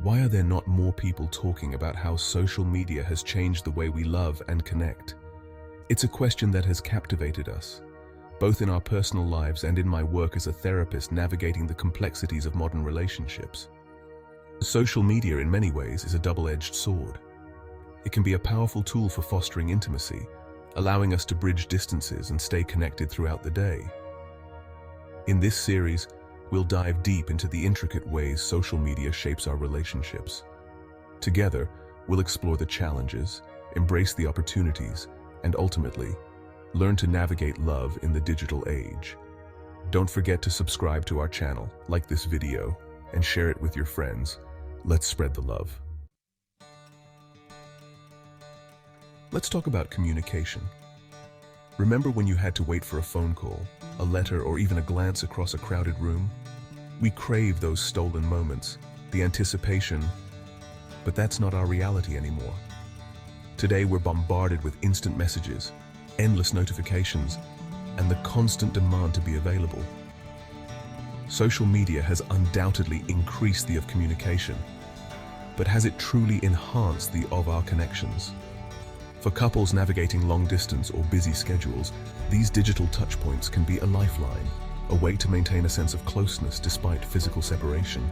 Why are there not more people talking about how social media has changed the way we love and connect? It's a question that has captivated us, both in our personal lives and in my work as a therapist navigating the complexities of modern relationships. Social media in many ways is a double-edged sword. It can be a powerful tool for fostering intimacy, allowing us to bridge distances and stay connected throughout the day. In this series, we'll dive deep into the intricate ways social media shapes our relationships. Together, we'll explore the challenges, embrace the opportunities, and ultimately, learn to navigate love in the digital age. Don't forget to subscribe to our channel, like this video, and share it with your friends. Let's spread the love. Let's talk about communication. Remember when you had to wait for a phone call, a letter, or even a glance across a crowded room? We crave those stolen moments, the anticipation, but that's not our reality anymore. Today we're bombarded with instant messages, endless notifications, and the constant demand to be available. Social media has undoubtedly increased the of communication, but has it truly enhanced the of our connections? For couples navigating long distance or busy schedules, these digital touchpoints can be a lifeline, a way to maintain a sense of closeness despite physical separation.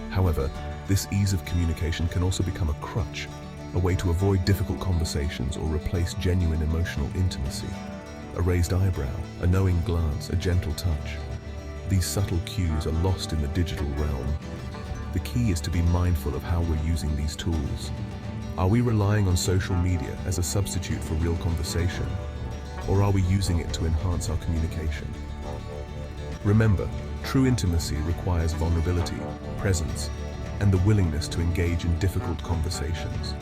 However, this ease of communication can also become a crutch, a way to avoid difficult conversations or replace genuine emotional intimacy. A raised eyebrow, a knowing glance, a gentle touch. These subtle cues are lost in the digital realm. The key is to be mindful of how we're using these tools. Are we relying on social media as a substitute for real conversation, or are we using it to enhance our communication? Remember, true intimacy requires vulnerability, presence, and the willingness to engage in difficult conversations.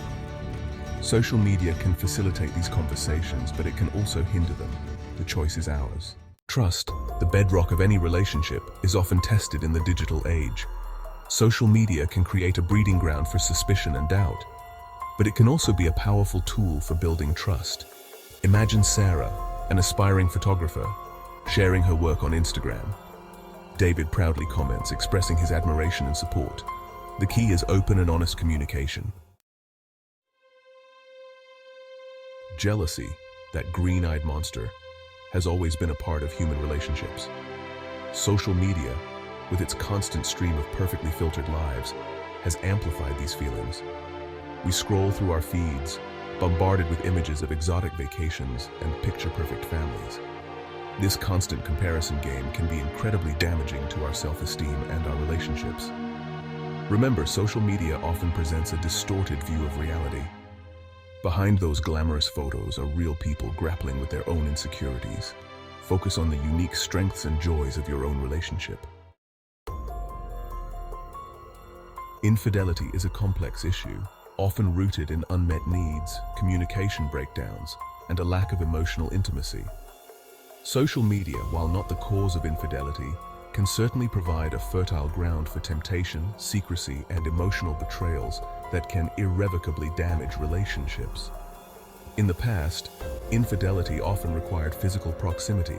Social media can facilitate these conversations, but it can also hinder them. The choice is ours. Trust, the bedrock of any relationship, is often tested in the digital age. Social media can create a breeding ground for suspicion and doubt, but it can also be a powerful tool for building trust. Imagine Sarah, an aspiring photographer, sharing her work on Instagram. David proudly comments, expressing his admiration and support. The key is open and honest communication. Jealousy, that green-eyed monster, has always been a part of human relationships. Social media, with its constant stream of perfectly filtered lives, has amplified these feelings. We scroll through our feeds, bombarded with images of exotic vacations and picture-perfect families. This constant comparison game can be incredibly damaging to our self-esteem and our relationships. Remember, social media often presents a distorted view of reality. Behind those glamorous photos are real people grappling with their own insecurities. Focus on the unique strengths and joys of your own relationship. Infidelity is a complex issue, often rooted in unmet needs, communication breakdowns, and a lack of emotional intimacy. Social media, while not the cause of infidelity, can certainly provide a fertile ground for temptation, secrecy, and emotional betrayals that can irrevocably damage relationships. In the past, infidelity often required physical proximity,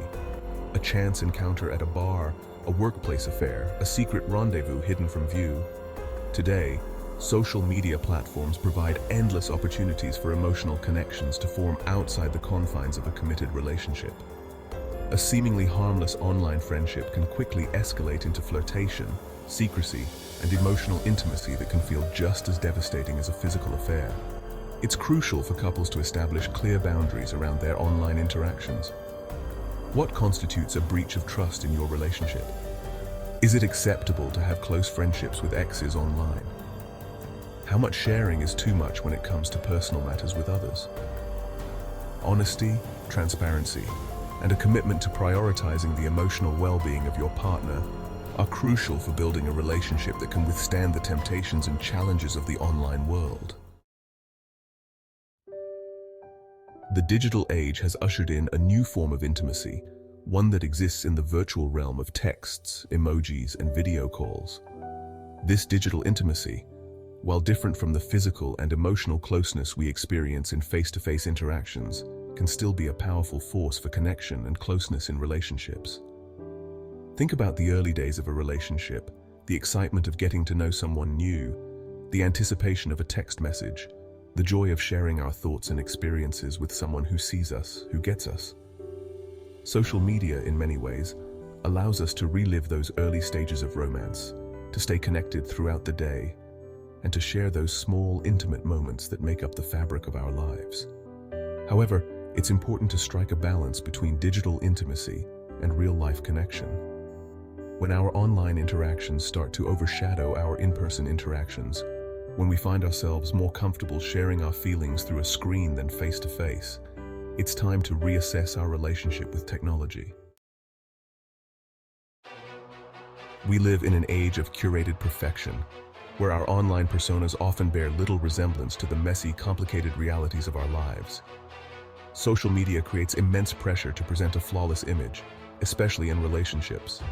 a chance encounter at a bar, a workplace affair, a secret rendezvous hidden from view. Today, social media platforms provide endless opportunities for emotional connections to form outside the confines of a committed relationship. A seemingly harmless online friendship can quickly escalate into flirtation, secrecy, and emotional intimacy that can feel just as devastating as a physical affair. It's crucial for couples to establish clear boundaries around their online interactions. What constitutes a breach of trust in your relationship? Is it acceptable to have close friendships with exes online? How much sharing is too much when it comes to personal matters with others? Honesty, transparency, and a commitment to prioritizing the emotional well-being of your partner are crucial for building a relationship that can withstand the temptations and challenges of the online world. The digital age has ushered in a new form of intimacy, one that exists in the virtual realm of texts, emojis, and video calls. This digital intimacy, while different from the physical and emotional closeness we experience in face-to-face interactions, can still be a powerful force for connection and closeness in relationships. Think about the early days of a relationship, the excitement of getting to know someone new, The anticipation of a text message, the joy of sharing our thoughts and experiences with someone who sees us, who gets us. Social media, in many ways, allows us to relive those early stages of romance, to stay connected throughout the day, and to share those small, intimate moments that make up the fabric of our lives. However, it's important to strike a balance between digital intimacy and real-life connection. When our online interactions start to overshadow our in-person interactions, when we find ourselves more comfortable sharing our feelings through a screen than face-to-face, it's time to reassess our relationship with technology. We live in an age of curated perfection, where our online personas often bear little resemblance to the messy, complicated realities of our lives. Social media creates immense pressure to present a flawless image, especially in relationships.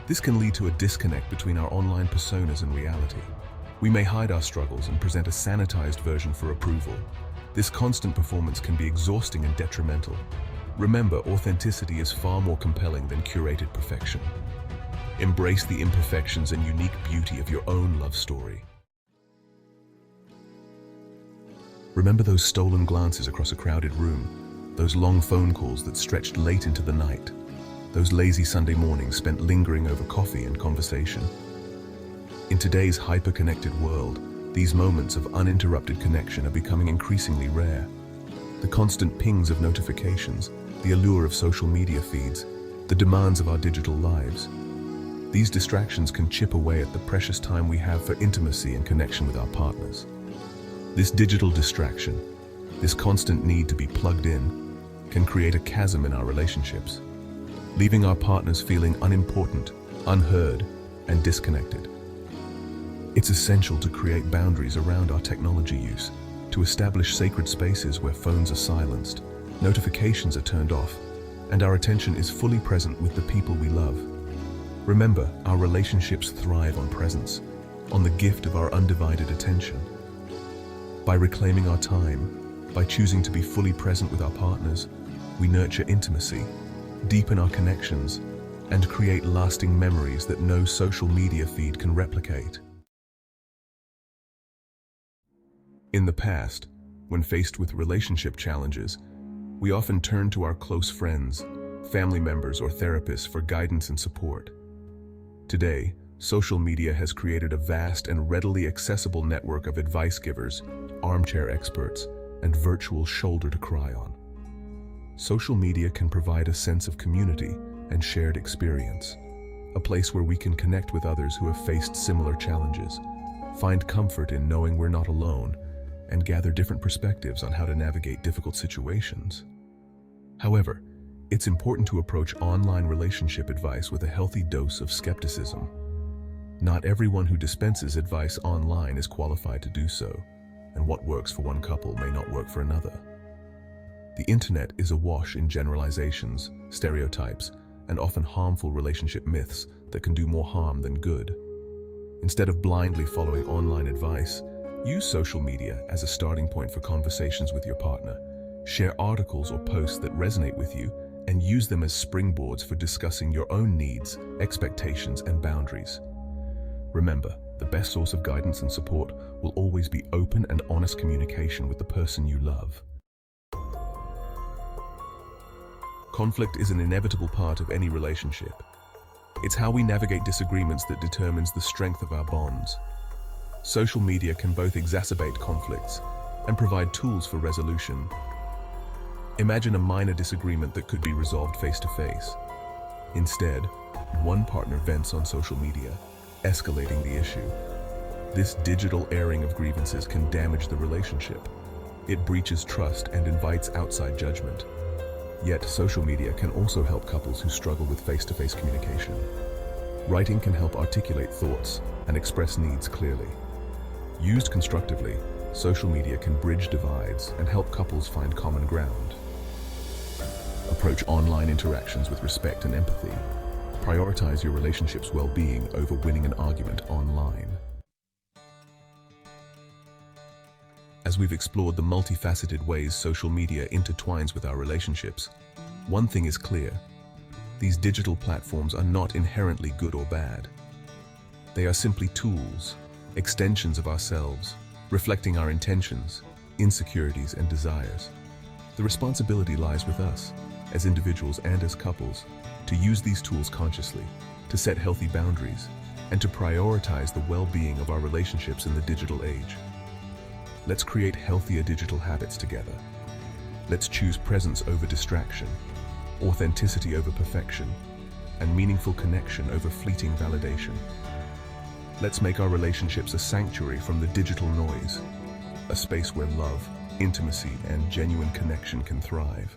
This can lead to a disconnect between our online personas and reality. We may hide our struggles and present a sanitized version for approval. This constant performance can be exhausting and detrimental. Remember, authenticity is far more compelling than curated perfection. Embrace the imperfections and unique beauty of your own love story. Remember those stolen glances across a crowded room, those long phone calls that stretched late into the night, those lazy Sunday mornings spent lingering over coffee and conversation. In today's hyper-connected world, these moments of uninterrupted connection are becoming increasingly rare. The constant pings of notifications, the allure of social media feeds, the demands of our digital lives. These distractions can chip away at the precious time we have for intimacy and connection with our partners. This digital distraction, this constant need to be plugged in, can create a chasm in our relationships, leaving our partners feeling unimportant, unheard, and disconnected. It's essential to create boundaries around our technology use, to establish sacred spaces where phones are silenced, notifications are turned off, and our attention is fully present with the people we love. Remember, our relationships thrive on presence, on the gift of our undivided attention. By reclaiming our time, by choosing to be fully present with our partners, we nurture intimacy, deepen our connections, and create lasting memories that no social media feed can replicate. In the past, when faced with relationship challenges, we often turn to our close friends, family members, or therapists for guidance and support. Today, social media has created a vast and readily accessible network of advice givers, armchair experts, and virtual shoulder to cry on. Social media can provide a sense of community and shared experience, a place where we can connect with others who have faced similar challenges, find comfort in knowing we're not alone, and gather different perspectives on how to navigate difficult situations. However, it's important to approach online relationship advice with a healthy dose of skepticism. Not everyone who dispenses advice online is qualified to do so, and what works for one couple may not work for another. The internet is awash in generalizations, stereotypes, and often harmful relationship myths that can do more harm than good. Instead of blindly following online advice, use social media as a starting point for conversations with your partner. Share articles or posts that resonate with you and use them as springboards for discussing your own needs, expectations, and boundaries. Remember, the best source of guidance and support will always be open and honest communication with the person you love. Conflict is an inevitable part of any relationship. It's how we navigate disagreements that determines the strength of our bonds. Social media can both exacerbate conflicts and provide tools for resolution. Imagine a minor disagreement that could be resolved face-to-face. Instead, one partner vents on social media, escalating the issue. This digital airing of grievances can damage the relationship. It breaches trust and invites outside judgment. Yet, social media can also help couples who struggle with face-to-face communication. Writing can help articulate thoughts and express needs clearly. Used constructively, social media can bridge divides and help couples find common ground. Approach online interactions with respect and empathy. Prioritize your relationship's well-being over winning an argument online. As we've explored the multifaceted ways social media intertwines with our relationships, one thing is clear: these digital platforms are not inherently good or bad. They are simply tools, extensions of ourselves, reflecting our intentions, insecurities, and desires. The responsibility lies with us, as individuals and as couples, to use these tools consciously, to set healthy boundaries, and to prioritize the well-being of our relationships in the digital age. Let's create healthier digital habits together. Let's choose presence over distraction, authenticity over perfection, and meaningful connection over fleeting validation. Let's make our relationships a sanctuary from the digital noise, a space where love, intimacy, and genuine connection can thrive.